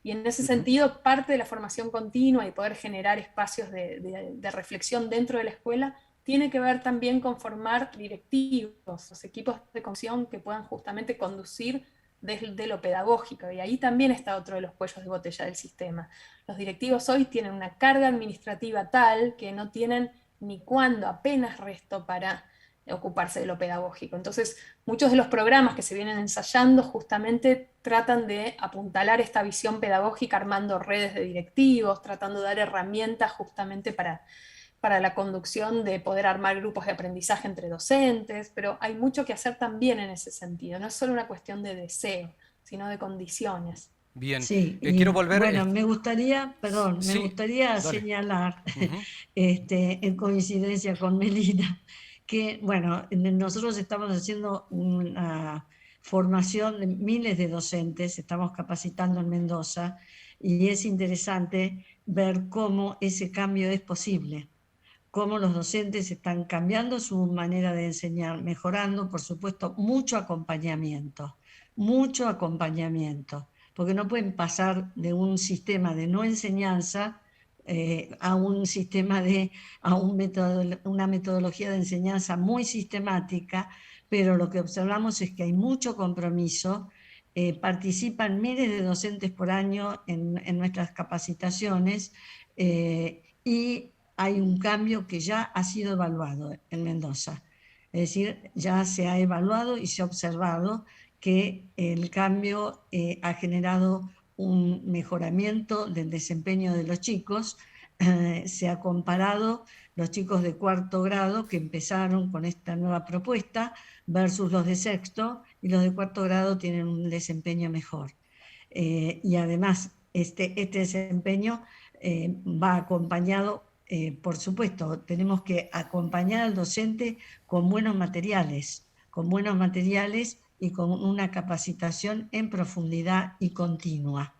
Y en ese sentido, parte de la formación continua y poder generar espacios de reflexión dentro de la escuela tiene que ver también con formar directivos, los equipos de conducción que puedan justamente conducir desde lo pedagógico, y ahí también está otro de los cuellos de botella del sistema. Los directivos hoy tienen una carga administrativa tal que no tienen ni cuándo, apenas resto para ocuparse de lo pedagógico. Entonces, muchos de los programas que se vienen ensayando justamente tratan de apuntalar esta visión pedagógica armando redes de directivos, tratando de dar herramientas justamente para la conducción de poder armar grupos de aprendizaje entre docentes, pero hay mucho que hacer también en ese sentido. No es solo una cuestión de deseo, sino de condiciones. Bien, Sí, quiero volver... bueno, me gustaría Sí, dale. señalar, Ujú. en coincidencia con Melina, que, bueno, nosotros estamos haciendo una formación de miles de docentes, estamos capacitando en Mendoza, y es interesante ver cómo ese cambio es posible, cómo los docentes están cambiando su manera de enseñar, mejorando, por supuesto, mucho acompañamiento, porque no pueden pasar de un sistema de no enseñanza a un sistema una metodología de enseñanza muy sistemática, pero lo que observamos es que hay mucho compromiso. Participan miles de docentes por año en nuestras capacitaciones, y hay un cambio que ya ha sido evaluado en Mendoza. Es decir, ya se ha evaluado y se ha observado que el cambio ha generado un mejoramiento del desempeño de los chicos. Se ha comparado los chicos de 4º grado que empezaron con esta nueva propuesta versus los de 6º, y los de 4º grado tienen un desempeño mejor. Y además este desempeño va acompañado, por supuesto, tenemos que acompañar al docente con buenos materiales y con una capacitación en profundidad y continua.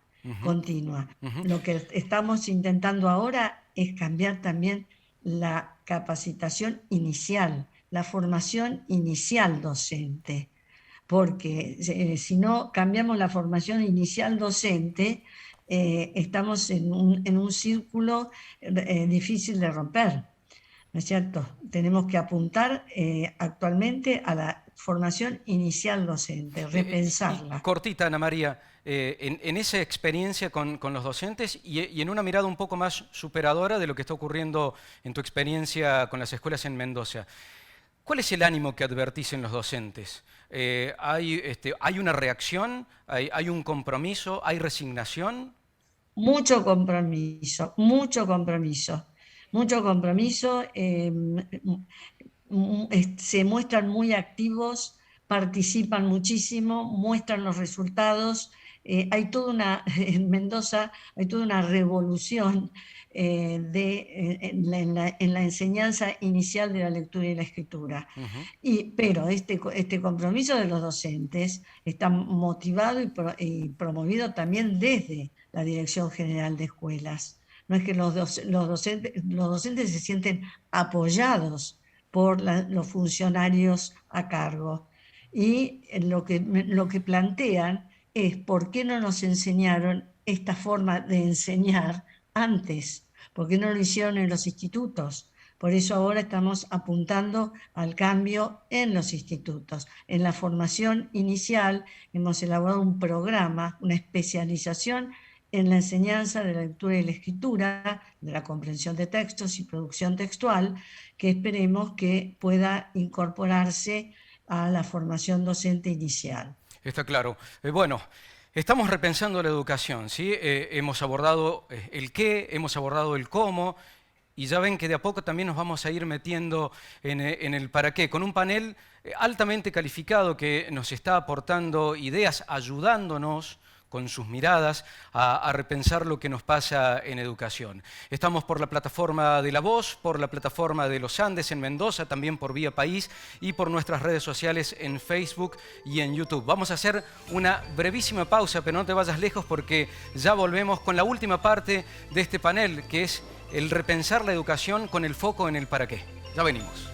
Lo que estamos intentando ahora es cambiar también la capacitación inicial, la formación inicial docente, porque si no cambiamos la formación inicial docente, estamos en un círculo difícil de romper, ¿no es cierto? Tenemos que apuntar actualmente a la formación inicial docente, repensarla. Cortita, Ana María, en esa experiencia con los docentes y en una mirada un poco más superadora de lo que está ocurriendo en tu experiencia con las escuelas en Mendoza, ¿cuál es el ánimo que advertís en los docentes? ¿Hay una reacción? ¿Hay un compromiso? ¿Hay resignación? Mucho compromiso. Se muestran muy activos, participan muchísimo, muestran los resultados. En Mendoza hay toda una revolución en la enseñanza inicial de la lectura y la escritura. Pero este compromiso de los docentes está motivado y promovido también desde la Dirección General de Escuelas. No es que los docentes se sienten apoyados por los funcionarios a cargo. Y lo que plantean es por qué no nos enseñaron esta forma de enseñar antes, por qué no lo hicieron en los institutos. Por eso ahora estamos apuntando al cambio en los institutos. En la formación inicial hemos elaborado un programa, una especialización en la enseñanza de la lectura y la escritura, de la comprensión de textos y producción textual, que esperemos que pueda incorporarse a la formación docente inicial. Está claro. Bueno, estamos repensando la educación, ¿sí? Hemos abordado el qué, hemos abordado el cómo, y ya ven que de a poco también nos vamos a ir metiendo en el para qué, con un panel altamente calificado que nos está aportando ideas, ayudándonos con sus miradas a repensar lo que nos pasa en educación. Estamos por la plataforma de La Voz, por la plataforma de Los Andes en Mendoza, también por Vía País y por nuestras redes sociales en Facebook y en YouTube. Vamos a hacer una brevísima pausa, pero no te vayas lejos porque ya volvemos con la última parte de este panel, que es el repensar la educación con el foco en el para qué. Ya venimos.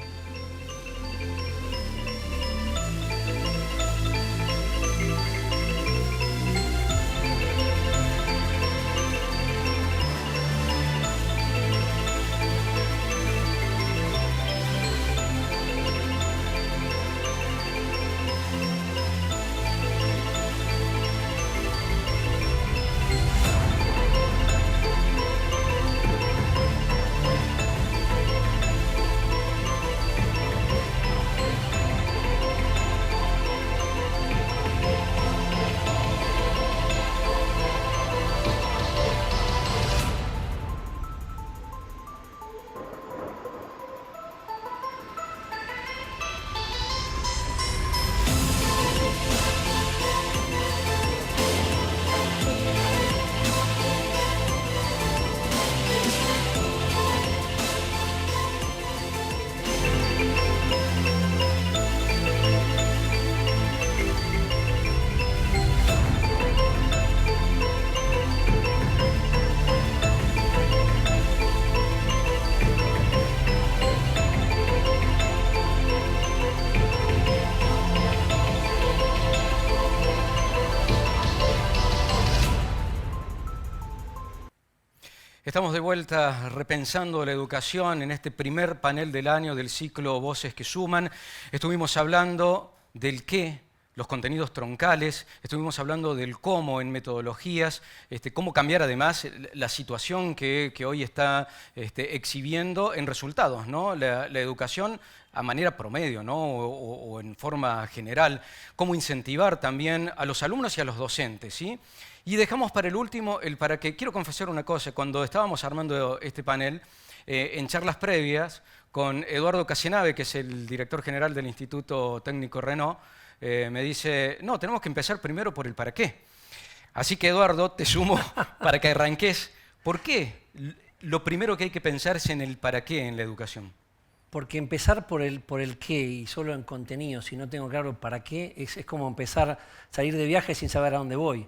Estamos de vuelta repensando la educación en este primer panel del año del ciclo Voces que Suman. Estuvimos hablando del qué, los contenidos troncales, estuvimos hablando del cómo en metodologías, cómo cambiar además la situación que hoy está exhibiendo en resultados, ¿no? La educación a manera promedio, ¿no? o en forma general, cómo incentivar también a los alumnos y a los docentes, ¿sí? Y dejamos para el último el para qué. Quiero confesar una cosa, cuando estábamos armando este panel, en charlas previas con Eduardo Casenave, que es el director general del Instituto Técnico Renault, me dice, no, tenemos que empezar primero por el para qué. Así que Eduardo, te sumo para que arranques. ¿Por qué lo primero que hay que pensar es en el para qué en la educación? Porque empezar por el qué y solo en contenido, si no tengo claro el para qué, es como empezar a salir de viaje sin saber a dónde voy.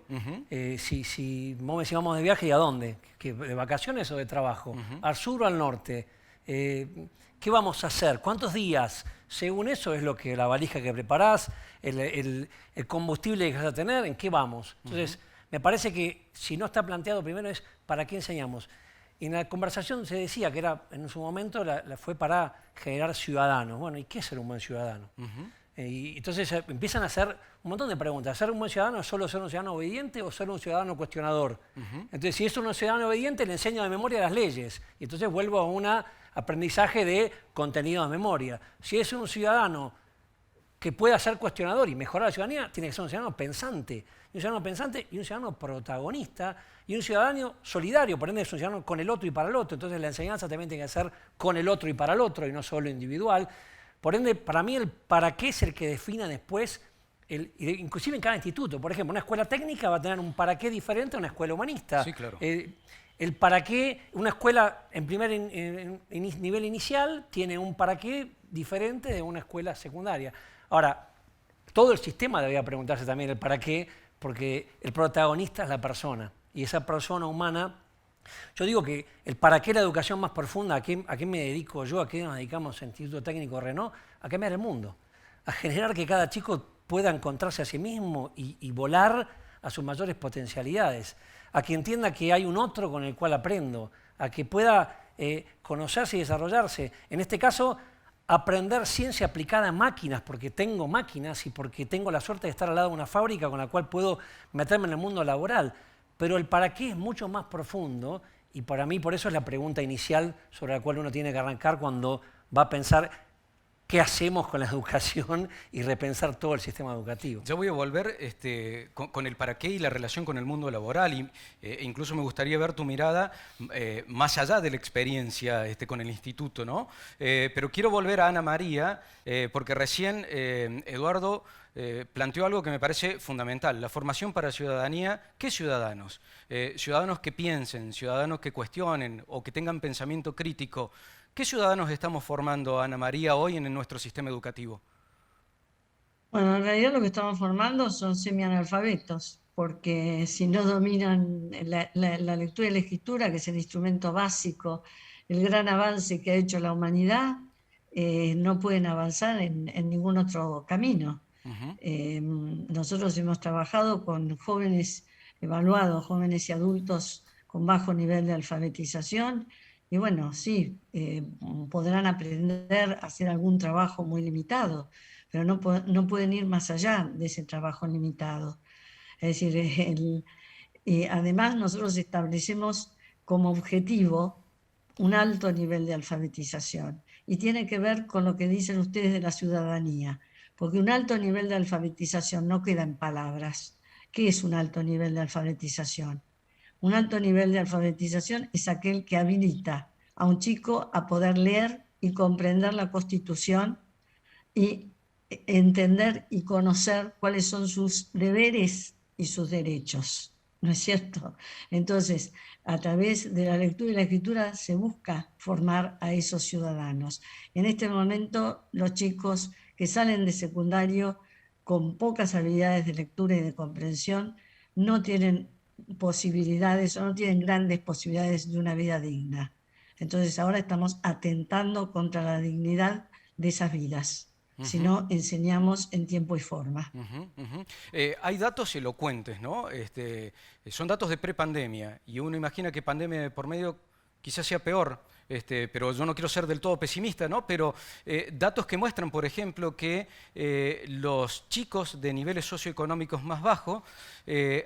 Si vos me decís vamos de viaje, ¿y a dónde? ¿De vacaciones o de trabajo? ¿Al sur o al norte? ¿Qué vamos a hacer? ¿Cuántos días? Según eso es lo que la valija que preparás, el combustible que vas a tener, ¿en qué vamos? Entonces, me parece que si no está planteado primero es ¿para qué enseñamos? Y en la conversación se decía que era, en su momento fue para generar ciudadanos. Bueno, ¿y qué es ser un buen ciudadano? Y entonces empiezan a hacer un montón de preguntas. ¿Ser un buen ciudadano es solo ser un ciudadano obediente o ser un ciudadano cuestionador? Entonces, si es un ciudadano obediente, le enseño de memoria las leyes. Y entonces vuelvo a un aprendizaje de contenido de memoria. Si es un ciudadano que pueda ser cuestionador y mejorar la ciudadanía, tiene que ser un ciudadano pensante. Y un ciudadano pensante y un ciudadano protagonista y un ciudadano solidario, por ende es un ciudadano con el otro y para el otro. Entonces la enseñanza también tiene que ser con el otro y para el otro y no solo individual. Por ende, para mí el para qué es el que defina después, inclusive en cada instituto. Por ejemplo, una escuela técnica va a tener un para qué diferente a una escuela humanista. Sí, claro. El para qué, una escuela en primer nivel inicial tiene un para qué diferente de una escuela secundaria. Ahora, todo el sistema debería preguntarse también el para qué, porque el protagonista es la persona. Y esa persona humana, yo digo que el para qué la educación más profunda, ¿a qué me dedico yo? ¿A qué nos dedicamos en el Instituto Técnico Renault? A cambiar el mundo. A generar que cada chico pueda encontrarse a sí mismo y volar a sus mayores potencialidades. A que entienda que hay un otro con el cual aprendo. A que pueda conocerse y desarrollarse. En este caso, aprender ciencia aplicada a máquinas, porque tengo máquinas y porque tengo la suerte de estar al lado de una fábrica con la cual puedo meterme en el mundo laboral. Pero el para qué es mucho más profundo y para mí por eso es la pregunta inicial sobre la cual uno tiene que arrancar cuando va a pensar qué hacemos con la educación y repensar todo el sistema educativo. Yo voy a volver con el para qué y la relación con el mundo laboral. Incluso me gustaría ver tu mirada más allá de la experiencia con el instituto, ¿no? Pero quiero volver a Ana María, porque recién Eduardo planteó algo que me parece fundamental, la formación para ciudadanía. ¿Qué ciudadanos? Ciudadanos que piensen, ciudadanos que cuestionen o que tengan pensamiento crítico. ¿Qué ciudadanos estamos formando, Ana María, hoy en nuestro sistema educativo? Bueno, en realidad lo que estamos formando son semianalfabetos, porque si no dominan la lectura y la escritura, que es el instrumento básico, el gran avance que ha hecho la humanidad, no pueden avanzar en ningún otro camino. Nosotros hemos trabajado con jóvenes evaluados, jóvenes y adultos con bajo nivel de alfabetización, y bueno, sí, podrán aprender a hacer algún trabajo muy limitado, pero no pueden ir más allá de ese trabajo limitado. Es decir, además nosotros establecemos como objetivo un alto nivel de alfabetización, y tiene que ver con lo que dicen ustedes de la ciudadanía, porque un alto nivel de alfabetización no queda en palabras. ¿Qué es un alto nivel de alfabetización? Un alto nivel de alfabetización es aquel que habilita a un chico a poder leer y comprender la Constitución y entender y conocer cuáles son sus deberes y sus derechos, ¿no es cierto? Entonces, a través de la lectura y la escritura se busca formar a esos ciudadanos. En este momento, los chicos que salen de secundario con pocas habilidades de lectura y de comprensión no tienen posibilidades o no tienen grandes posibilidades de una vida digna. Entonces ahora estamos atentando contra la dignidad de esas vidas, si no enseñamos en tiempo y forma. Hay datos elocuentes, ¿no? Son datos de prepandemia y uno imagina que pandemia de por medio quizás sea peor. Pero yo no quiero ser del todo pesimista, ¿no? Pero datos que muestran, por ejemplo, que los chicos de niveles socioeconómicos más bajos,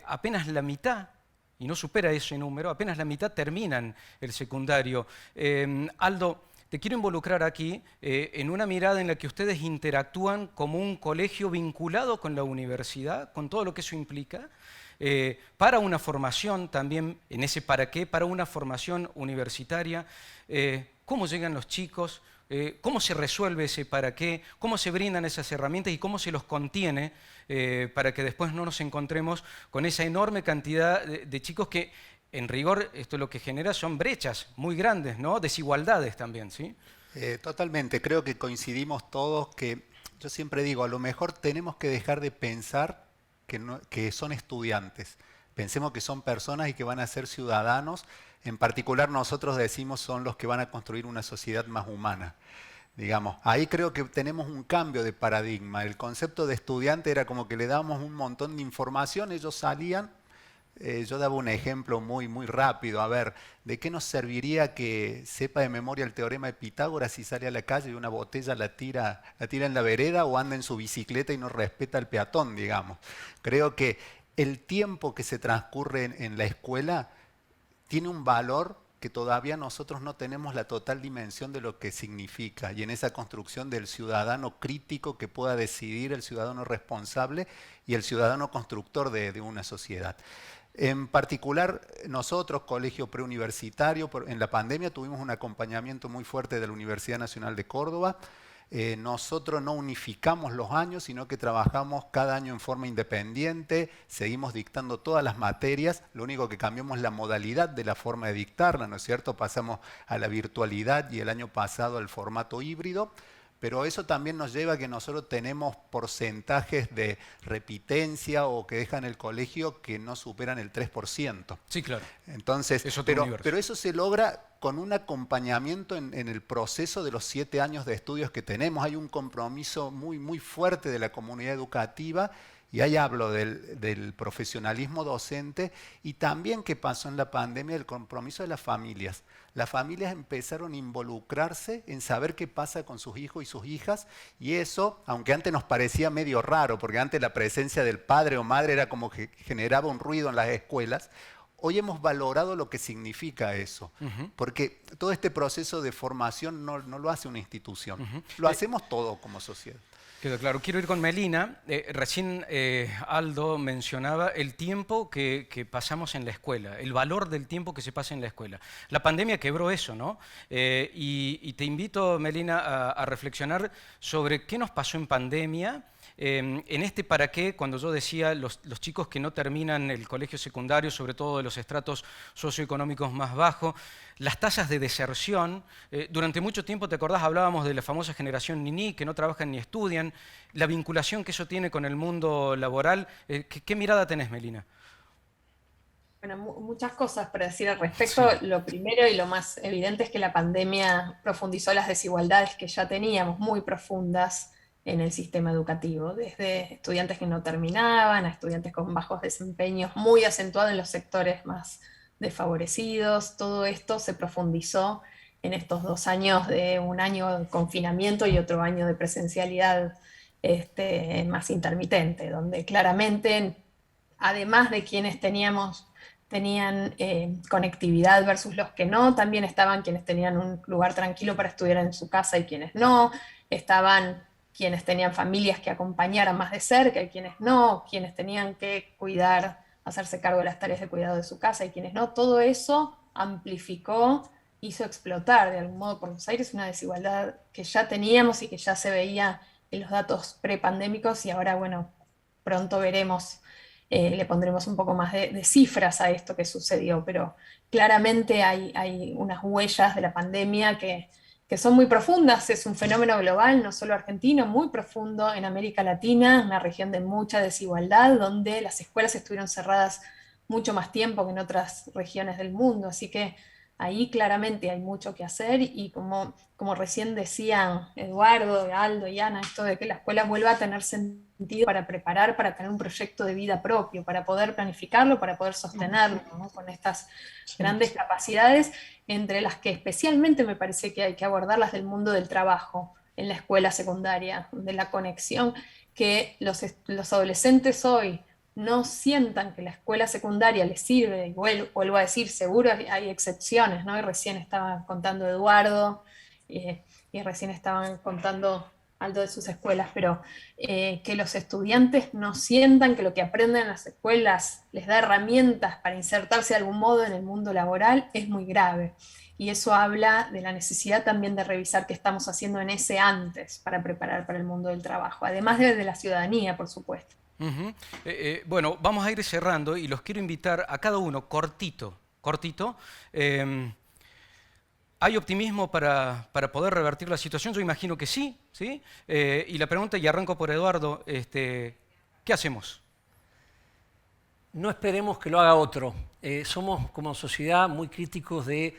apenas la mitad, y no supera ese número, apenas la mitad terminan el secundario. Aldo, te quiero involucrar aquí en una mirada en la que ustedes interactúan como un colegio vinculado con la universidad, con todo lo que eso implica, para una formación también, en ese para qué, para una formación universitaria. ¿Cómo llegan los chicos? ¿Cómo se resuelve ese para qué? ¿Cómo se brindan esas herramientas y cómo se los contiene para que después no nos encontremos con esa enorme cantidad de chicos que, en rigor, esto lo que genera son brechas muy grandes, ¿no? Desigualdades también, ¿sí? Totalmente, creo que coincidimos todos que yo siempre digo, a lo mejor tenemos que dejar de pensar que son estudiantes. Pensemos que son personas y que van a ser ciudadanos. En particular nosotros decimos son los que van a construir una sociedad más humana. Digamos, ahí creo que tenemos un cambio de paradigma. El concepto de estudiante era como que le dábamos un montón de información, ellos salían. Yo daba un ejemplo muy rápido. A ver, ¿de qué nos serviría que sepa de memoria el teorema de Pitágoras si sale a la calle y una botella la tira en la vereda o anda en su bicicleta y no respeta al peatón, digamos? Creo que el tiempo que se transcurre en la escuela tiene un valor que todavía nosotros no tenemos la total dimensión de lo que significa, y en esa construcción del ciudadano crítico que pueda decidir, el ciudadano responsable y el ciudadano constructor de una sociedad. En particular, nosotros, colegio preuniversitario, en la pandemia tuvimos un acompañamiento muy fuerte de la Universidad Nacional de Córdoba. Nosotros no unificamos los años, sino que trabajamos cada año en forma independiente, seguimos dictando todas las materias, lo único que cambiamos es la modalidad de la forma de dictarla, ¿no es cierto? Pasamos a la virtualidad y el año pasado al formato híbrido. Pero eso también nos lleva a que nosotros tenemos porcentajes de repitencia o que dejan el colegio que no superan el 3%. Sí, claro. Entonces, pero eso se logra con un acompañamiento en el proceso de los 7 años de estudios que tenemos. Hay un compromiso muy fuerte de la comunidad educativa, y ahí hablo del profesionalismo docente, y también que pasó en la pandemia el compromiso de las familias. Las familias empezaron a involucrarse en saber qué pasa con sus hijos y sus hijas, y eso, aunque antes nos parecía medio raro, porque antes la presencia del padre o madre era como que generaba un ruido en las escuelas, hoy hemos valorado lo que significa eso, porque todo este proceso de formación no lo hace una institución, lo hacemos todo como sociedad. Quedó claro. Quiero ir con Melina. Recién Aldo mencionaba el tiempo que pasamos en la escuela, el valor del tiempo que se pasa en la escuela. La pandemia quebró eso, ¿no? Y te invito, Melina, a reflexionar sobre qué nos pasó en pandemia. En este para qué, cuando yo decía los chicos que no terminan el colegio secundario, sobre todo de los estratos socioeconómicos más bajos, las tasas de deserción, durante mucho tiempo, ¿te acordás? Hablábamos de la famosa generación Niní, que no trabajan ni estudian, la vinculación que eso tiene con el mundo laboral. ¿Qué mirada tenés, Melina? Bueno, muchas cosas para decir al respecto. Sí. Lo primero y lo más evidente es que la pandemia profundizó las desigualdades que ya teníamos muy profundas en el sistema educativo, desde estudiantes que no terminaban a estudiantes con bajos desempeños, muy acentuado en los sectores más desfavorecidos. Todo esto se profundizó en estos 2 años, de un año de confinamiento y otro año de presencialidad más intermitente, donde claramente, además de quienes tenían conectividad versus los que no, también estaban quienes tenían un lugar tranquilo para estudiar en su casa y quienes no, estaban quienes tenían familias que acompañaran más de cerca y quienes no, quienes tenían que cuidar, hacerse cargo de las tareas de cuidado de su casa y quienes no. Todo eso amplificó, hizo explotar de algún modo por Buenos Aires una desigualdad que ya teníamos y que ya se veía en los datos prepandémicos, y ahora, bueno, pronto veremos, le pondremos un poco más de cifras a esto que sucedió, pero claramente hay unas huellas de la pandemia que son muy profundas. Es un fenómeno global, no solo argentino, muy profundo en América Latina, una región de mucha desigualdad, donde las escuelas estuvieron cerradas mucho más tiempo que en otras regiones del mundo. Así que ahí claramente hay mucho que hacer y como recién decían Eduardo, Aldo y Ana, esto de que la escuela vuelva a tener sentido para preparar, para tener un proyecto de vida propio, para poder planificarlo, para poder sostenerlo, ¿no? Con estas grandes capacidades, entre las que especialmente me parece que hay que abordarlas del mundo del trabajo en la escuela secundaria, de la conexión, que los adolescentes hoy no sientan que la escuela secundaria les sirve, y vuelvo a decir, seguro hay excepciones, ¿no? Y recién estaba contando Eduardo, y recién estaban contando Aldo de sus escuelas, pero que los estudiantes no sientan que lo que aprenden en las escuelas les da herramientas para insertarse de algún modo en el mundo laboral es muy grave. Y eso habla de la necesidad también de revisar qué estamos haciendo en ese antes para preparar para el mundo del trabajo, además de la ciudadanía, por supuesto. Bueno, vamos a ir cerrando y los quiero invitar a cada uno, cortito. ¿Hay optimismo para poder revertir la situación? Yo imagino que sí, ¿sí? Y la pregunta, y arranco por Eduardo, ¿qué hacemos? No esperemos que lo haga otro. Somos como sociedad muy críticos de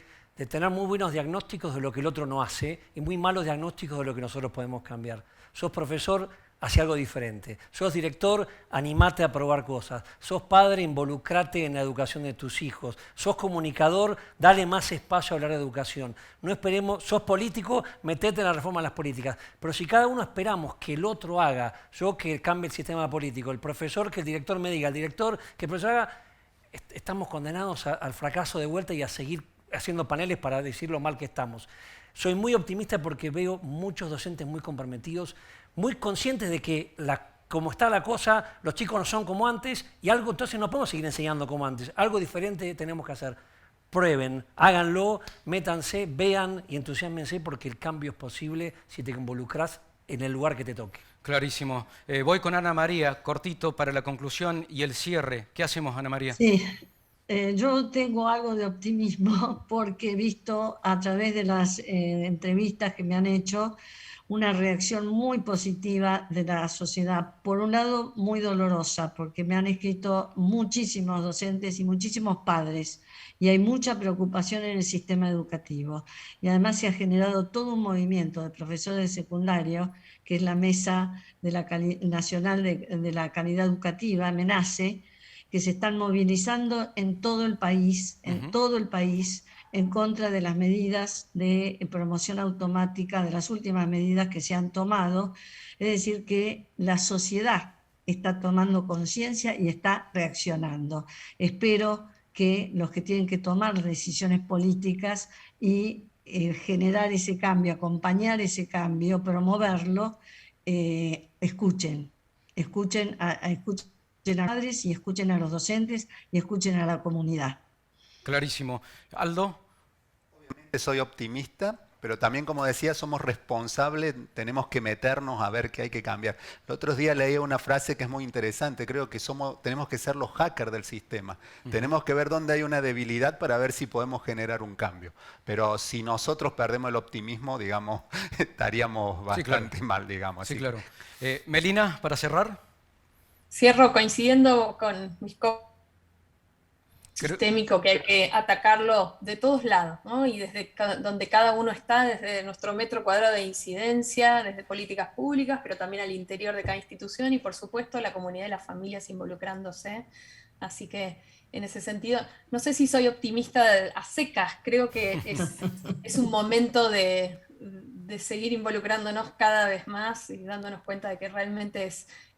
tener muy buenos diagnósticos de lo que el otro no hace y muy malos diagnósticos de lo que nosotros podemos cambiar. Sos profesor, hace algo diferente. Sos director, animate a probar cosas. Sos padre, involucrate en la educación de tus hijos. Sos comunicador, dale más espacio a hablar de educación. No esperemos, sos político, metete en la reforma de las políticas. Pero si cada uno esperamos que el otro haga, yo que cambie el sistema político, el profesor que el director me diga, el director que el profesor haga, estamos condenados al fracaso de vuelta y a seguir haciendo paneles para decir lo mal que estamos. Soy muy optimista porque veo muchos docentes muy comprometidos, muy conscientes de que como está la cosa, los chicos no son como antes y algo, entonces no podemos seguir enseñando como antes. Algo diferente tenemos que hacer. Prueben, háganlo, métanse, vean y entusiasmense porque el cambio es posible si te involucras en el lugar que te toque. Clarísimo. Voy con Ana María, cortito para la conclusión y el cierre. ¿Qué hacemos, Ana María? Sí, yo tengo algo de optimismo porque he visto a través de las entrevistas que me han hecho una reacción muy positiva de la sociedad. Por un lado, muy dolorosa, porque me han escrito muchísimos docentes y muchísimos padres, y hay mucha preocupación en el sistema educativo. Y además se ha generado todo un movimiento de profesores de secundario, que es la Mesa de la Nacional de la Calidad Educativa, MENACE, que se están movilizando en todo el país, en contra de las medidas de promoción automática, de las últimas medidas que se han tomado. Es decir, que la sociedad está tomando conciencia y está reaccionando. Espero que los que tienen que tomar decisiones políticas y generar ese cambio, acompañar ese cambio, promoverlo, escuchen a los padres y escuchen a los docentes y escuchen a la comunidad. Clarísimo. Aldo. Obviamente soy optimista, pero también, como decía, somos responsables, tenemos que meternos a ver qué hay que cambiar. El otro día leí una frase que es muy interesante, creo que tenemos que ser los hackers del sistema. Tenemos que ver dónde hay una debilidad para ver si podemos generar un cambio. Pero si nosotros perdemos el optimismo, digamos, estaríamos bastante mal, digamos. Sí, claro. Melina, para cerrar. Cierro coincidiendo con mis sistémico, que hay que atacarlo de todos lados, ¿no? Y desde donde cada uno está, desde nuestro metro cuadrado de incidencia, desde políticas públicas, pero también al interior de cada institución y por supuesto la comunidad de las familias involucrándose. Así que en ese sentido, no sé si soy optimista a secas, creo que es un momento de seguir involucrándonos cada vez más y dándonos cuenta de que realmente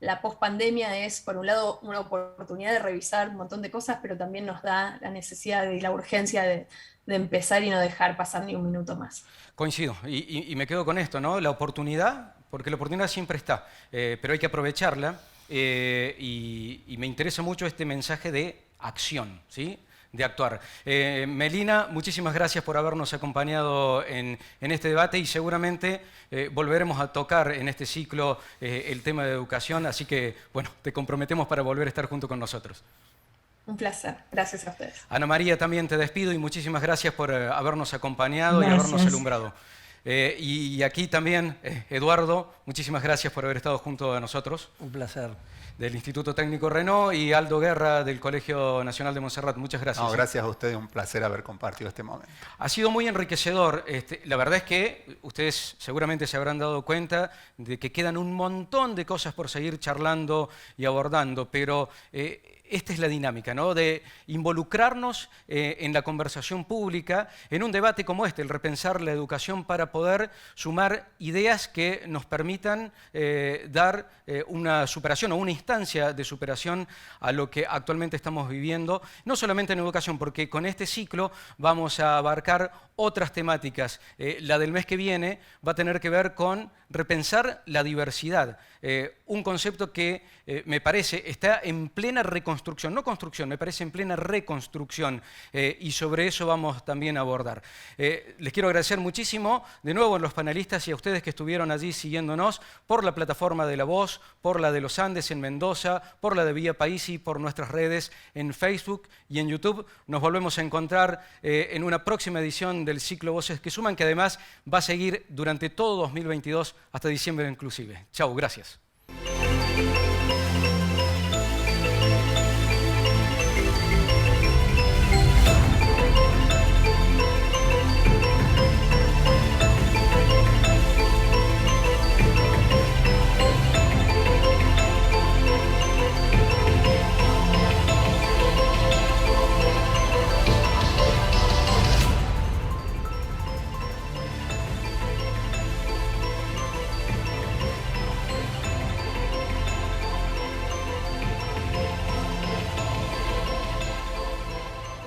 la pospandemia es, por un lado, una oportunidad de revisar un montón de cosas, pero también nos da la necesidad y la urgencia de empezar y no dejar pasar ni un minuto más. Coincido, y me quedo con esto, ¿no? La oportunidad, porque la oportunidad siempre está, pero hay que aprovecharla, y me interesa mucho este mensaje de acción, ¿sí? De actuar. Melina, muchísimas gracias por habernos acompañado en este debate y seguramente volveremos a tocar en este ciclo el tema de educación, así que, bueno, te comprometemos para volver a estar junto con nosotros. Un placer, gracias a ustedes. Ana María, también te despido y muchísimas gracias por habernos acompañado y habernos alumbrado. Y aquí también, Eduardo, muchísimas gracias por haber estado junto a nosotros. Un placer. Del Instituto Técnico Renault, y Aldo Guerra del Colegio Nacional de Montserrat. Muchas gracias. No, gracias a ustedes, un placer haber compartido este momento. Ha sido muy enriquecedor. La verdad es que ustedes seguramente se habrán dado cuenta de que quedan un montón de cosas por seguir charlando y abordando, pero esta es la dinámica, ¿no? De involucrarnos en la conversación pública, en un debate como este, el repensar la educación para poder sumar ideas que nos permitan dar una superación o una instancia de superación a lo que actualmente estamos viviendo, no solamente en educación, porque con este ciclo vamos a abarcar otras temáticas. La del mes que viene va a tener que ver con repensar la diversidad, un concepto que me parece está en plena reconstrucción, no construcción, me parece en plena reconstrucción, y sobre eso vamos también a abordar. Les quiero agradecer muchísimo de nuevo a los panelistas y a ustedes que estuvieron allí siguiéndonos por la plataforma de La Voz, por la de Los Andes en Mendoza, por la de Vía País y por nuestras redes en Facebook y en YouTube. Nos volvemos a encontrar en una próxima edición del ciclo Voces que Suman, que además va a seguir durante todo 2022 hasta diciembre inclusive. Chau, gracias.